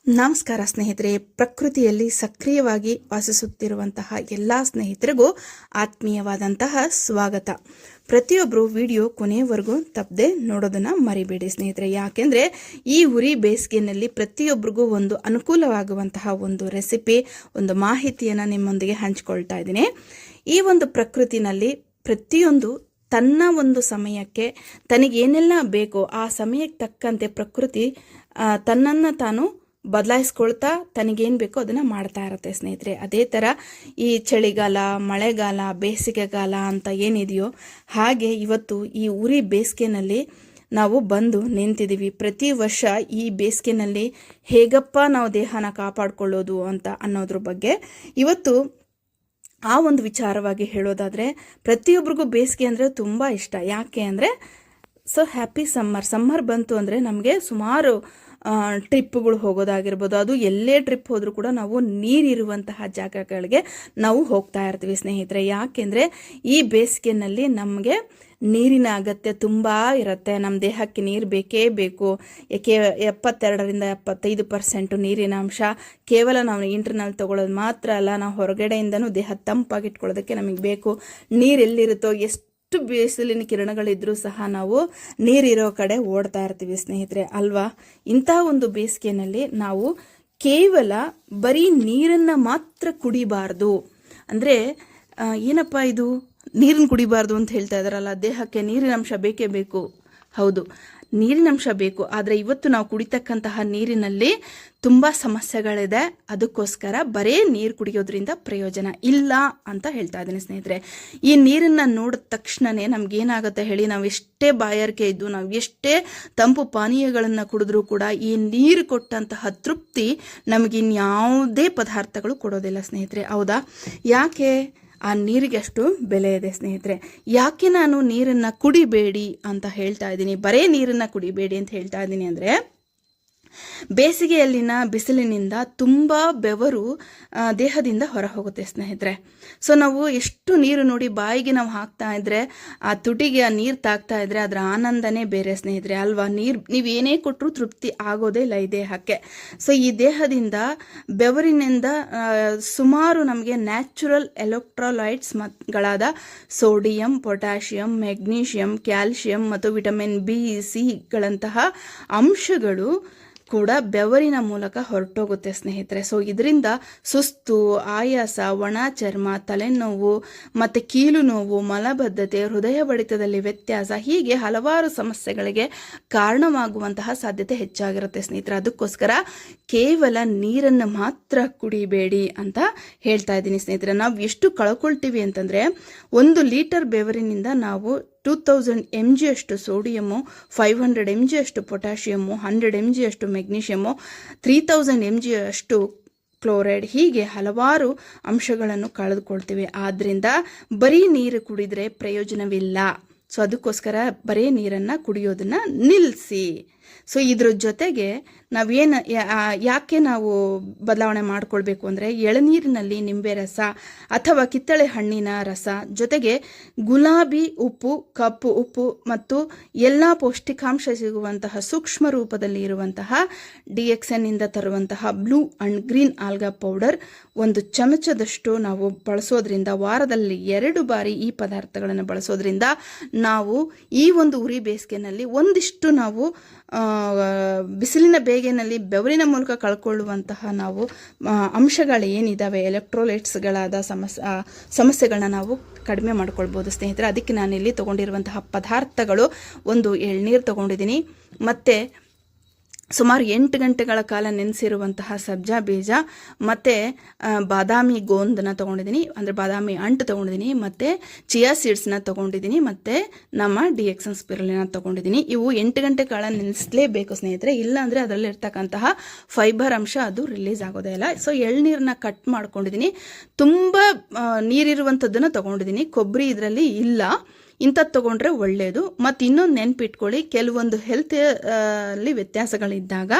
ನಮಸ್ಕಾರ ಸ್ನೇಹಿತರೆ. ಪ್ರಕೃತಿಯಲ್ಲಿ ಸಕ್ರಿಯವಾಗಿ ವಾಸಿಸುತ್ತಿರುವಂತಹ ಎಲ್ಲ ಸ್ನೇಹಿತರಿಗೂ ಆತ್ಮೀಯವಾದಂತಹ ಸ್ವಾಗತ. ಪ್ರತಿಯೊಬ್ಬರು ವಿಡಿಯೋ ಕೊನೆಯವರೆಗೂ ತಪ್ಪದೆ ನೋಡೋದನ್ನು ಮರಿಬೇಡಿ ಸ್ನೇಹಿತರೆ. ಯಾಕೆಂದರೆ ಈ ಉರಿ ಬೇಸಿಗೆಯಲ್ಲಿ ಪ್ರತಿಯೊಬ್ಬರಿಗೂ ಒಂದು ಅನುಕೂಲವಾಗುವಂತಹ ಒಂದು ರೆಸಿಪಿ, ಒಂದು ಮಾಹಿತಿಯನ್ನು ನಿಮ್ಮೊಂದಿಗೆ ಹಂಚಿಕೊಳ್ತಾ ಇದ್ದೀನಿ. ಈ ಒಂದು ಪ್ರಕೃತಿನಲ್ಲಿ ಪ್ರತಿಯೊಂದು ತನ್ನ ಒಂದು ಸಮಯಕ್ಕೆ ತನಗೇನೆಲ್ಲ ಬೇಕೋ ಆ ಸಮಯಕ್ಕೆ ತಕ್ಕಂತೆ ಪ್ರಕೃತಿ ತನ್ನನ್ನು ತಾನು ಬದಲಾಯಿಸ್ಕೊಳ್ತಾ ತನಗೇನು ಬೇಕೋ ಅದನ್ನು ಮಾಡ್ತಾ ಇರುತ್ತೆ ಸ್ನೇಹಿತರೆ. ಅದೇ ಥರ ಈ ಚಳಿಗಾಲ, ಮಳೆಗಾಲ, ಬೇಸಿಗೆಗಾಲ ಅಂತ ಏನಿದೆಯೋ ಹಾಗೆ ಇವತ್ತು ಈ ಉರಿ ಬೇಸಿಗೆನಲ್ಲಿ ನಾವು ಬಂದು ನಿಂತಿದ್ದೀವಿ. ಪ್ರತಿ ವರ್ಷ ಈ ಬೇಸಿಗೆನಲ್ಲಿ ಹೇಗಪ್ಪ ನಾವು ದೇಹನ ಕಾಪಾಡಿಕೊಳ್ಳೋದು ಅಂತ ಅನ್ನೋದ್ರ ಬಗ್ಗೆ ಇವತ್ತು ಆ ಒಂದು ವಿಚಾರವಾಗಿ ಹೇಳೋದಾದರೆ, ಪ್ರತಿಯೊಬ್ಬರಿಗೂ ಬೇಸಿಗೆ ಅಂದರೆ ತುಂಬ ಇಷ್ಟ. ಯಾಕೆ ಅಂದರೆ ಹ್ಯಾಪಿ ಸಮ್ಮರ್ ಬಂತು ಅಂದರೆ ನಮಗೆ ಸುಮಾರು ಟ್ರಿಪ್ಗಳು ಹೋಗೋದಾಗಿರ್ಬೋದು, ಅದು ಎಲ್ಲೇ ಟ್ರಿಪ್ ಹೋದರೂ ಕೂಡ ನಾವು ನೀರಿರುವಂತಹ ಜಾಗಗಳಿಗೆ ನಾವು ಹೋಗ್ತಾ ಇರ್ತೀವಿ ಸ್ನೇಹಿತರೆ. ಯಾಕೆಂದರೆ ಈ ಬೇಸಿಗೆನಲ್ಲಿ ನಮಗೆ ನೀರಿನ ಅಗತ್ಯ ತುಂಬ ಇರುತ್ತೆ. ನಮ್ಮ ದೇಹಕ್ಕೆ ನೀರು ಬೇಕೇ ಬೇಕು. ಏಕೆ 72-75% ನೀರಿನ ಅಂಶ ಕೇವಲ ನಾವು ಇಂಟರ್ನಲ್ ತೊಗೊಳ್ಳೋದು ಮಾತ್ರ ಅಲ್ಲ, ನಾವು ಹೊರಗಡೆಯಿಂದನೂ ದೇಹ ತಂಪಾಗಿಟ್ಕೊಳ್ಳೋದಕ್ಕೆ ನಮಗೆ ಬೇಕು. ನೀರು ಎಲ್ಲಿರುತ್ತೋ, ಎಷ್ಟು ಬಿಸಿಲಿನ ಕಿರಣಗಳಿದ್ರೂ ಸಹ ನಾವು ನೀರಿರೋ ಕಡೆ ಓಡ್ತಾ ಇರ್ತೀವಿ ಸ್ನೇಹಿತರೆ ಅಲ್ವಾ. ಇಂಥ ಒಂದು ಬೇಸಿಗೆನಲ್ಲಿ ನಾವು ಕೇವಲ ಬರೀ ನೀರನ್ನು ಮಾತ್ರ ಕುಡಿಬಾರ್ದು. ಅಂದರೆ ಏನಪ್ಪ ಇದು ನೀರನ್ನು ಕುಡಿಬಾರ್ದು ಅಂತ ಹೇಳ್ತಾ ಇದ್ದಾರಲ್ಲ, ದೇಹಕ್ಕೆ ನೀರಿನ ಅಂಶ ಬೇಕೇ ಬೇಕು. ಹೌದು, ನೀರಿನ ಅಂಶ ಬೇಕು. ಆದರೆ ಇವತ್ತು ನಾವು ಕುಡಿತಕ್ಕಂತಹ ನೀರಿನಲ್ಲಿ ತುಂಬ ಸಮಸ್ಯೆಗಳಿದೆ. ಅದಕ್ಕೋಸ್ಕರ ಬರೇ ನೀರು ಕುಡಿಯೋದ್ರಿಂದ ಪ್ರಯೋಜನ ಇಲ್ಲ ಅಂತ ಹೇಳ್ತಾ ಇದ್ದೀನಿ ಸ್ನೇಹಿತರೆ. ಈ ನೀರನ್ನು ನೋಡಿದ ತಕ್ಷಣವೇ ನಮಗೇನಾಗುತ್ತೆ ಹೇಳಿ, ನಾವು ಎಷ್ಟೇ ಬಾಯಾರಿಕೆ ಇದ್ದು, ನಾವು ಎಷ್ಟೇ ತಂಪು ಪಾನೀಯಗಳನ್ನು ಕುಡಿದ್ರೂ ಕೂಡ ಈ ನೀರು ಕೊಟ್ಟಂತಹ ತೃಪ್ತಿ ನಮಗಿನ್ಯಾವುದೇ ಪದಾರ್ಥಗಳು ಕೊಡೋದಿಲ್ಲ ಸ್ನೇಹಿತರೆ. ಹೌದಾ? ಯಾಕೆ? ಆ ನೀರಿಗೆ ಅಷ್ಟು ಬೆಲೆ ಇದೆ ಸ್ನೇಹಿತರೆ. ಯಾಕೆ ನಾನು ನೀರನ್ನು ಕುಡಿಬೇಡಿ ಅಂತ ಹೇಳ್ತಾ ಇದ್ದೀನಿ, ಬರೇ ನೀರನ್ನು ಕುಡಿಬೇಡಿ ಅಂತ ಹೇಳ್ತಾ ಇದ್ದೀನಿ ಅಂದರೆ, ಬೇಸಿಗೆಯಲ್ಲಿನ ಬಿಸಿಲಿನಿಂದ ತುಂಬ ಬೆವರು ದೇಹದಿಂದ ಹೊರ ಹೋಗುತ್ತೆ ಸ್ನೇಹಿತರೆ. ನಾವು ಎಷ್ಟು ನೀರು ನೋಡಿ ಬಾಯಿಗೆ ನಾವು ಹಾಕ್ತಾ ಇದ್ರೆ, ಆ ತುಟಿಗೆ ಆ ನೀರು ತಾಗ್ತಾ ಇದ್ರೆ ಅದರ ಆನಂದನೇ ಬೇರೆ ಸ್ನೇಹಿತರೆ ಅಲ್ವಾ. ನೀವು ಏನೇ ಕೊಟ್ಟರು ತೃಪ್ತಿ ಆಗೋದೇ ಇಲ್ಲ ಈ ದೇಹಕ್ಕೆ. ಈ ದೇಹದಿಂದ ಬೆವರಿನಿಂದ ಸುಮಾರು ನಮಗೆ ನ್ಯಾಚುರಲ್ ಎಲೆಕ್ಟ್ರೋಲೈಟ್ಸ್ ಗಳಾದ ಸೋಡಿಯಂ, ಪೊಟ್ಯಾಷಿಯಂ, ಮೆಗ್ನೀಷಿಯಂ, ಕ್ಯಾಲ್ಶಿಯಂ ಮತ್ತು ವಿಟಮಿನ್ B-C ಗಳಂತಹ ಅಂಶಗಳು ಕೂಡ ಬೆವರಿನ ಮೂಲಕ ಹೊರಟೋಗುತ್ತೆ ಸ್ನೇಹಿತರೆ. ಇದರಿಂದ ಸುಸ್ತು, ಆಯಾಸ, ಒಣ ಚರ್ಮ, ತಲೆನೋವು ಮತ್ತು ಕೀಲು ನೋವು, ಮಲಬದ್ಧತೆ, ಹೃದಯ ಬಡಿತದಲ್ಲಿ ವ್ಯತ್ಯಾಸ, ಹೀಗೆ ಹಲವಾರು ಸಮಸ್ಯೆಗಳಿಗೆ ಕಾರಣವಾಗುವಂತಹ ಸಾಧ್ಯತೆ ಹೆಚ್ಚಾಗಿರುತ್ತೆ ಸ್ನೇಹಿತರೆ. ಅದಕ್ಕೋಸ್ಕರ ಕೇವಲ ನೀರನ್ನು ಮಾತ್ರ ಕುಡಿಬೇಡಿ ಅಂತ ಹೇಳ್ತಾ ಇದ್ದೀನಿ ಸ್ನೇಹಿತರೆ. ನಾವು ಎಷ್ಟು ಕಳ್ಕೊಳ್ತೀವಿ ಅಂತಂದರೆ, 1 ಲೀಟರ್ ಬೆವರಿನಿಂದ ನಾವು 2000 mg ಅಷ್ಟು ಸೋಡಿಯಮ್ಮು, 500 mg ಅಷ್ಟು ಪೊಟ್ಯಾಷಿಯಮ್ಮು, 100 mg ಅಷ್ಟು ಮೆಗ್ನೀಷಿಯಮ್ಮು, 3000 mg ಅಷ್ಟು ಕ್ಲೋರೈಡ್, ಹೀಗೆ ಹಲವಾರು ಅಂಶಗಳನ್ನು ಕಳೆದುಕೊಳ್ತೀವಿ. ಆದ್ದರಿಂದ ಬರೀ ನೀರು ಕುಡಿದರೆ ಪ್ರಯೋಜನವಿಲ್ಲ. ಅದಕ್ಕೋಸ್ಕರ ಬರೀ ನೀರನ್ನು ಕುಡಿಯೋದನ್ನು ನಿಲ್ಲಿಸಿ. ಇದ್ರ ಜೊತೆಗೆ ನಾವೇನು ಯಾಕೆ ನಾವು ಬದಲಾವಣೆ ಮಾಡಿಕೊಳ್ಬೇಕು ಅಂದರೆ, ಎಳನೀರಿನಲ್ಲಿ ನಿಂಬೆ ರಸ ಅಥವಾ ಕಿತ್ತಳೆ ಹಣ್ಣಿನ ರಸ ಜೊತೆಗೆ ಗುಲಾಬಿ ಉಪ್ಪು, ಕಪ್ಪು ಉಪ್ಪು ಮತ್ತು ಎಲ್ಲ ಪೌಷ್ಟಿಕಾಂಶ ಸಿಗುವಂತಹ ಸೂಕ್ಷ್ಮ ರೂಪದಲ್ಲಿ ಇರುವಂತಹ DXN ಇಂದ ತರುವಂತಹ blue and green alga powder 1 ಚಮಚದಷ್ಟು ನಾವು ಬಳಸೋದ್ರಿಂದ, ವಾರದಲ್ಲಿ 2 ಬಾರಿ ಈ ಪದಾರ್ಥಗಳನ್ನು ಬಳಸೋದ್ರಿಂದ ನಾವು ಈ ಒಂದು ಉರಿ ಬೇಸಿಗೆನಲ್ಲಿ ಒಂದಿಷ್ಟು ನಾವು ಬಿಸಿಲಿನ ಬೇಗೆನಲ್ಲಿ ಬೆವರಿನ ಮೂಲಕ ಕಳ್ಕೊಳ್ಳುವಂತಹ ನಾವು ಅಂಶಗಳು ಏನಿದ್ದಾವೆ, ಎಲೆಕ್ಟ್ರೋಲೈಟ್ಸ್ಗಳಾದ ಸಮಸ್ಯೆಗಳನ್ನ ನಾವು ಕಡಿಮೆ ಮಾಡ್ಕೊಳ್ಬೋದು ಸ್ನೇಹಿತರೆ. ಅದಕ್ಕೆ ನಾನಿಲ್ಲಿ ತೊಗೊಂಡಿರುವಂತಹ ಪದಾರ್ಥಗಳು, ಒಂದು ಎಳ್ನೀರು ತೊಗೊಂಡಿದ್ದೀನಿ, ಮತ್ತು ಸುಮಾರು 8 ಗಂಟೆಗಳ ಕಾಲ ನೆನೆಸಿರುವಂತಹ ಸಬ್ಜಾ ಬೀಜ, ಮತ್ತು ಬಾದಾಮಿ ಗೋಂದನ್ನ ತೊಗೊಂಡಿದ್ದೀನಿ, ಅಂದರೆ ಬಾದಾಮಿ ಅಂಟು ತೊಗೊಂಡಿದ್ದೀನಿ, ಮತ್ತು ಚಿಯಾ ಸೀಡ್ಸ್ನ ತೊಗೊಂಡಿದ್ದೀನಿ, ಮತ್ತು ನಮ್ಮ DXN ಸ್ಪಿರುಲಿನ ತೊಗೊಂಡಿದ್ದೀನಿ. ಇವು 8 ಗಂಟೆ ಕಾಲ ನೆನೆಸಲೇಬೇಕು ಸ್ನೇಹಿತರೆ, ಇಲ್ಲಾಂದರೆ ಅದರಲ್ಲಿರ್ತಕ್ಕಂತಹ ಫೈಬರ್ ಅಂಶ ಅದು ರಿಲೀಸ್ ಆಗೋದೇ ಇಲ್ಲ. ಎಳ್ನೀರನ್ನ ಕಟ್ ಮಾಡ್ಕೊಂಡಿದ್ದೀನಿ, ತುಂಬ ನೀರಿರುವಂಥದ್ದನ್ನು ತೊಗೊಂಡಿದ್ದೀನಿ. ಕೊಬ್ಬರಿ ಇದರಲ್ಲಿ ಇಲ್ಲ, ಇಂಥದ್ದು ತೊಗೊಂಡ್ರೆ ಒಳ್ಳೆಯದು. ಮತ್ತು ಇನ್ನೊಂದು ನೆನಪಿಟ್ಕೊಳ್ಳಿ, ಕೆಲವೊಂದು ಹೆಲ್ತ್ ಅಲ್ಲಿ ವ್ಯತ್ಯಾಸಗಳಿದ್ದಾಗ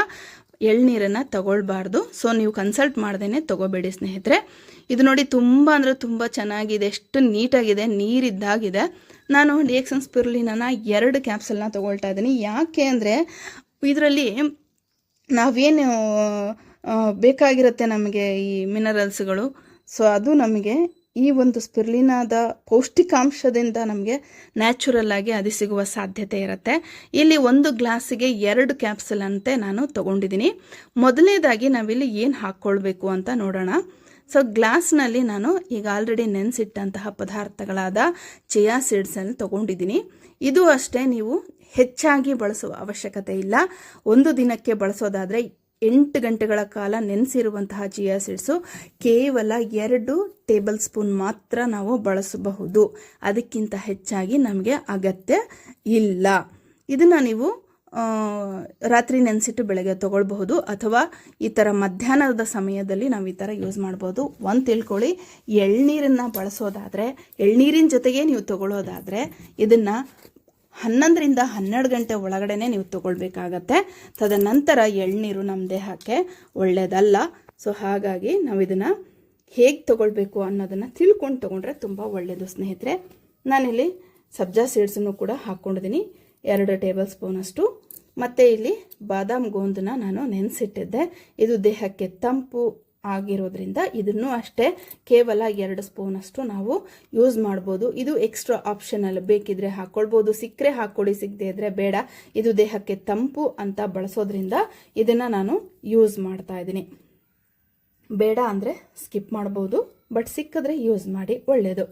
ಎಳ್ನೀರನ್ನು ತಗೊಳ್ಬಾರ್ದು. ನೀವು ಕನ್ಸಲ್ಟ್ ಮಾಡ್ದೇನೆ ತಗೋಬೇಡಿ ಸ್ನೇಹಿತರೆ. ಇದು ನೋಡಿ ತುಂಬ ಅಂದರೆ ತುಂಬ ಚೆನ್ನಾಗಿದೆ, ಎಷ್ಟು ನೀಟಾಗಿದೆ, ನೀರಿದ್ದಾಗಿದೆ. ನಾನು DXN ಸ್ಪಿರುಲಿನ 2 ಕ್ಯಾಪ್ಸಲ್ನ ತೊಗೊಳ್ತಾ ಇದ್ದೀನಿ. ಯಾಕೆ ಅಂದರೆ ಇದರಲ್ಲಿ ನಾವೇನು ಬೇಕಾಗಿರುತ್ತೆ ನಮಗೆ ಈ ಮಿನರಲ್ಸ್ಗಳು. ಸೊ ಅದು ನಮಗೆ ಈ ಒಂದು ಸ್ಪಿರುಲಿನಾದ ಪೌಷ್ಟಿಕಾಂಶದಿಂದ ನಮಗೆ ನ್ಯಾಚುರಲ್ ಆಗಿ ಅದು ಸಿಗುವ ಸಾಧ್ಯತೆ ಇರುತ್ತೆ. ಇಲ್ಲಿ ಒಂದು ಗ್ಲಾಸಿಗೆ 2 ಕ್ಯಾಪ್ಸೂಲ್ ಅಂತೆ ನಾನು ತಗೊಂಡಿದ್ದೀನಿ. ಮೊದಲನೇದಾಗಿ ನಾವಿಲ್ಲಿ ಏನು ಹಾಕ್ಕೊಳ್ಬೇಕು ಅಂತ ನೋಡೋಣ. ಸೊ ಗ್ಲಾಸ್ನಲ್ಲಿ ನಾನು ಈಗ ಆಲ್ರೆಡಿ ನೆನೆಸಿಟ್ಟಂತಹ ಪದಾರ್ಥಗಳಾದ ಚಿಯಾ ಸೀಡ್ಸನ್ನು ತಗೊಂಡಿದ್ದೀನಿ. ಇದು ಅಷ್ಟೇ, ನೀವು ಹೆಚ್ಚಾಗಿ ಬಳಸುವ ಅವಶ್ಯಕತೆ ಇಲ್ಲ. ಒಂದು ದಿನಕ್ಕೆ ಬಳಸೋದಾದರೆ 8 ಗಂಟೆಗಳ ಕಾಲ ನೆನೆಸಿರುವಂತಹ ಚಿಯಾ ಸೀಡ್ಸು ಕೇವಲ 2 ಟೇಬಲ್ ಸ್ಪೂನ್ ಮಾತ್ರ ನಾವು ಬಳಸಬಹುದು. ಅದಕ್ಕಿಂತ ಹೆಚ್ಚಾಗಿ ನಮಗೆ ಅಗತ್ಯ ಇಲ್ಲ. ಇದನ್ನು ನೀವು ರಾತ್ರಿ ನೆನೆಸಿಟ್ಟು ಬೆಳಗ್ಗೆ ತಗೊಳ್ಬಹುದು, ಅಥವಾ ಈ ಥರ ಮಧ್ಯಾಹ್ನದ ಸಮಯದಲ್ಲಿ ನಾವು ಈ ಥರ ಯೂಸ್ ಮಾಡ್ಬೋದು. ಒಂದು ತಿಳ್ಕೊಳ್ಳಿ, ಎಳ್ನೀರನ್ನು ಬಳಸೋದಾದರೆ, ಎಳ್ನೀರಿನ ಜೊತೆಗೆ ನೀವು ತಗೊಳ್ಳೋದಾದರೆ ಇದನ್ನು 11ರಿಂದ 12 ಗಂಟೆ ಒಳಗಡೆ ನೀವು ತಗೊಳ್ಬೇಕಾಗತ್ತೆ. ತದನಂತರ ಎಳ್ನೀರು ನಮ್ಮ ದೇಹಕ್ಕೆ ಒಳ್ಳೆಯದಲ್ಲ. ಸೊ ಹಾಗಾಗಿ ನಾವು ಇದನ್ನು ಹೇಗೆ ತಗೊಳ್ಬೇಕು ಅನ್ನೋದನ್ನು ತಿಳ್ಕೊಂಡು ತಗೊಂಡ್ರೆ ತುಂಬ ಒಳ್ಳೆಯದು ಸ್ನೇಹಿತರೆ. ನಾನಿಲ್ಲಿ ಸಬ್ಜಾ ಸೀಡ್ಸನ್ನು ಕೂಡ ಹಾಕ್ಕೊಂಡಿದ್ದೀನಿ 2 ಟೇಬಲ್ ಸ್ಪೂನಷ್ಟು. ಮತ್ತು ಇಲ್ಲಿ ಬಾದಾಮ್ ಗೋಂದನ್ನ ನಾನು ನೆನೆಸಿಟ್ಟಿದ್ದೆ. ಇದು ದೇಹಕ್ಕೆ ತಂಪು ಆಗಿರೋದ್ರಿಂದ ಇದನ್ನು ಅಷ್ಟೇ ಕೇವಲ 2 ಸ್ಪೂನಷ್ಟು ನಾವು ಯೂಸ್ ಮಾಡ್ಬೋದು. ಇದು ಎಕ್ಸ್ಟ್ರಾ ಆಪ್ಷನಲ್, ಬೇಕಿದ್ರೆ ಹಾಕ್ಕೊಳ್ಬೋದು, ಸಿಕ್ಕರೆ ಹಾಕ್ಕೊಳ್ಳಿ, ಸಿಗದೆ ಇದ್ರೆ ಬೇಡ. ಇದು ದೇಹಕ್ಕೆ ತಂಪು ಅಂತ ಬಳಸೋದ್ರಿಂದ ಇದನ್ನು ನಾನು ಯೂಸ್ ಮಾಡ್ತಾ ಇದ್ದೀನಿ. ಬೇಡ ಅಂದರೆ ಸ್ಕಿಪ್ ಮಾಡ್ಬೋದು, ಬಟ್ ಸಿಕ್ಕಿದ್ರೆ ಯೂಸ್ ಮಾಡಿ, ಒಳ್ಳೆಯದು.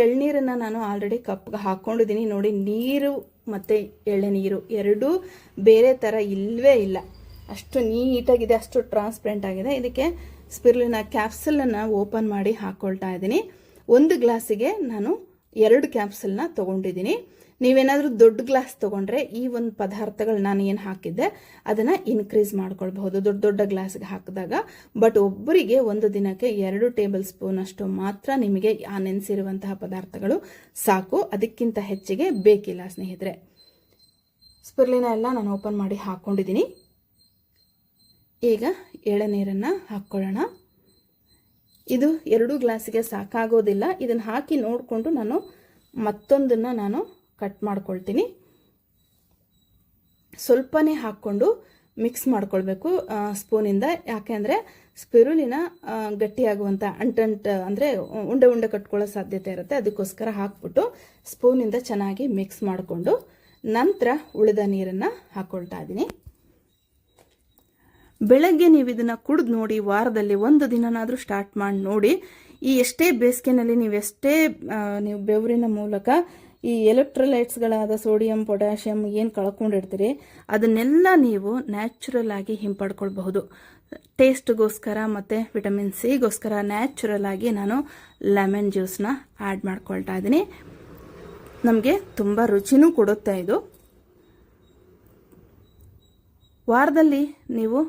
ಎಳ್ನೀರನ್ನು ನಾನು ಆಲ್ರೆಡಿ ಕಪ್ಗೆ ಹಾಕ್ಕೊಂಡಿದ್ದೀನಿ. ನೋಡಿ, ನೀರು ಮತ್ತು ಎಳ್ಳೆನೀರು ಎರಡೂ ಬೇರೆ ಥರ ಇಲ್ಲವೇ ಇಲ್ಲ, ಅಷ್ಟು ನೀಟಾಗಿದೆ, ಅಷ್ಟು ಟ್ರಾನ್ಸ್ಪರೆಂಟ್ ಆಗಿದೆ. ಇದಕ್ಕೆ ಸ್ಪಿರುಲಿನಾ ಕ್ಯಾಪ್ಸೂಲನ್ನು ಓಪನ್ ಮಾಡಿ ಹಾಕ್ಕೊಳ್ತಾ ಇದ್ದೀನಿ. ಒಂದು ಗ್ಲಾಸಿಗೆ ನಾನು 2 ಕ್ಯಾಪ್ಸೂಲ್ನ ತೊಗೊಂಡಿದ್ದೀನಿ. ನೀವೇನಾದರೂ ದೊಡ್ಡ ಗ್ಲಾಸ್ ತೊಗೊಂಡ್ರೆ ಈ ಒಂದು ಪದಾರ್ಥಗಳು ನಾನು ಏನು ಹಾಕಿದ್ದೆ ಅದನ್ನು ಇನ್ಕ್ರೀಸ್ ಮಾಡ್ಕೊಳ್ಬಹುದು ದೊಡ್ಡ ದೊಡ್ಡ ಗ್ಲಾಸ್ಗೆ ಹಾಕಿದಾಗ. ಬಟ್ ಒಬ್ಬರಿಗೆ ಒಂದು ದಿನಕ್ಕೆ 2 ಟೇಬಲ್ ಸ್ಪೂನ್ ಅಷ್ಟು ಮಾತ್ರ ನಿಮಗೆ ಆ ನೆನೆಸಿರುವಂತಹ ಪದಾರ್ಥಗಳು ಸಾಕು, ಅದಕ್ಕಿಂತ ಹೆಚ್ಚಿಗೆ ಬೇಕಿಲ್ಲ ಸ್ನೇಹಿತರೆ. ಸ್ಪಿರುಲಿನಾ ಎಲ್ಲ ನಾನು ಓಪನ್ ಮಾಡಿ ಹಾಕ್ಕೊಂಡಿದ್ದೀನಿ. ಈಗ ಎಳನೀರನ್ನು ಹಾಕ್ಕೊಳ್ಳೋಣ. ಇದು 2 ಗ್ಲಾಸಿಗೆ ಸಾಕಾಗೋದಿಲ್ಲ. ಇದನ್ನು ಹಾಕಿ ನೋಡಿಕೊಂಡು ನಾನು ಮತ್ತೊಂದನ್ನು ನಾನು ಕಟ್ ಮಾಡ್ಕೊಳ್ತೀನಿ. ಸ್ವಲ್ಪನೇ ಹಾಕ್ಕೊಂಡು ಮಿಕ್ಸ್ ಮಾಡ್ಕೊಳ್ಬೇಕು ಸ್ಪೂನಿಂದ. ಯಾಕೆಂದರೆ ಸ್ಪಿರುಲಿನಾ ಗಟ್ಟಿಯಾಗುವಂಥ ಅಂಟಂಟು ಅಂದರೆ ಉಂಡೆ ಉಂಡೆ ಕಟ್ಕೊಳ್ಳೋ ಸಾಧ್ಯತೆ ಇರುತ್ತೆ. ಅದಕ್ಕೋಸ್ಕರ ಹಾಕ್ಬಿಟ್ಟು ಸ್ಪೂನಿಂದ ಚೆನ್ನಾಗಿ ಮಿಕ್ಸ್ ಮಾಡಿಕೊಂಡು ನಂತರ ಉಳಿದ ನೀರನ್ನು ಹಾಕ್ಕೊಳ್ತಾ ಇದ್ದೀನಿ. ಬೆಳಗ್ಗೆ ನೀವು ಇದನ್ನು ಕುಡಿದು ನೋಡಿ, ವಾರದಲ್ಲಿ ಒಂದು ದಿನನಾದರೂ ಸ್ಟಾರ್ಟ್ ಮಾಡಿ ನೋಡಿ. ಈ ಎಷ್ಟೇ ಬೇಸಿಗೆನಲ್ಲಿ ನೀವು ಬೆವರಿನ ಮೂಲಕ ಈ ಎಲೆಕ್ಟ್ರೋಲೈಟ್ಸ್ಗಳಾದ ಸೋಡಿಯಂ, ಪೊಟ್ಯಾಷಿಯಂ ಏನು ಕಳ್ಕೊಂಡಿರ್ತೀರಿ ಅದನ್ನೆಲ್ಲ ನೀವು ನ್ಯಾಚುರಲ್ ಆಗಿ ಹಿಂಪಡ್ಕೊಳ್ಬಹುದು. ಟೇಸ್ಟ್ಗೋಸ್ಕರ ಮತ್ತು ವಿಟಮಿನ್ ಸಿಗೋಸ್ಕರ ನ್ಯಾಚುರಲ್ ಆಗಿ ನಾನು ಲೆಮನ್ ಜ್ಯೂಸನ್ನ ಆ್ಯಡ್ ಮಾಡ್ಕೊಳ್ತಾ ಇದ್ದೀನಿ. ನಮಗೆ ತುಂಬ ರುಚಿನೂ ಕೊಡುತ್ತೆ ಇದು. ವಾರದಲ್ಲಿ ನೀವು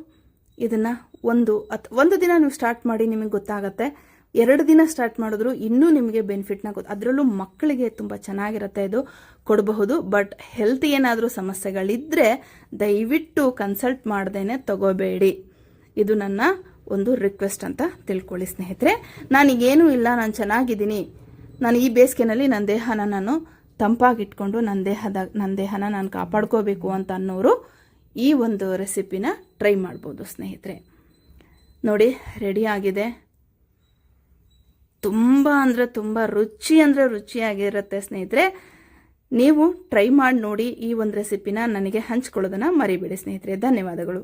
ಇದನ್ನು ಒಂದು ದಿನ ನೀವು ಸ್ಟಾರ್ಟ್ ಮಾಡಿ, ನಿಮಗೆ ಗೊತ್ತಾಗತ್ತೆ. 2 ದಿನ ಸ್ಟಾರ್ಟ್ ಮಾಡಿದ್ರು ಇನ್ನೂ ನಿಮಗೆ ಬೆನಿಫಿಟ್ನ ಅದರಲ್ಲೂ ಮಕ್ಕಳಿಗೆ ತುಂಬ ಚೆನ್ನಾಗಿರುತ್ತೆ, ಇದು ಕೊಡಬಹುದು. ಬಟ್ ಹೆಲ್ತ್ ಏನಾದರೂ ಸಮಸ್ಯೆಗಳಿದ್ದರೆ ದಯವಿಟ್ಟು ಕನ್ಸಲ್ಟ್ ಮಾಡ್ದೇನೆ ತಗೋಬೇಡಿ. ಇದು ನನ್ನ ಒಂದು ರಿಕ್ವೆಸ್ಟ್ ಅಂತ ತಿಳ್ಕೊಳ್ಳಿ ಸ್ನೇಹಿತರೆ. ನಾನೀಗೇನೂ ಇಲ್ಲ, ನಾನು ಚೆನ್ನಾಗಿದ್ದೀನಿ, ನಾನು ಈ ಬೇಸಿಗೆನಲ್ಲಿ ನನ್ನ ದೇಹನ ನಾನು ತಂಪಾಗಿಟ್ಕೊಂಡು ನನ್ನ ದೇಹನ ನಾನು ಕಾಪಾಡ್ಕೋಬೇಕು ಅಂತ ಅನ್ನೋರು ಈ ಒಂದು ರೆಸಿಪಿನ ಟ್ರೈ ಮಾಡ್ಬೋದು ಸ್ನೇಹಿತರೆ. ನೋಡಿ, ರೆಡಿ ಆಗಿದೆ. ತುಂಬ ಅಂದರೆ ತುಂಬ ರುಚಿಯಾಗಿರುತ್ತೆ ಸ್ನೇಹಿತರೆ. ನೀವು ಟ್ರೈ ಮಾಡಿ ನೋಡಿ ಈ ಒಂದು ರೆಸಿಪಿನ ನನಗೆ ಹಂಚ್ಕೊಳ್ಳೋದನ್ನು ಮರಿಬೇಡಿ ಸ್ನೇಹಿತರೆ. ಧನ್ಯವಾದಗಳು.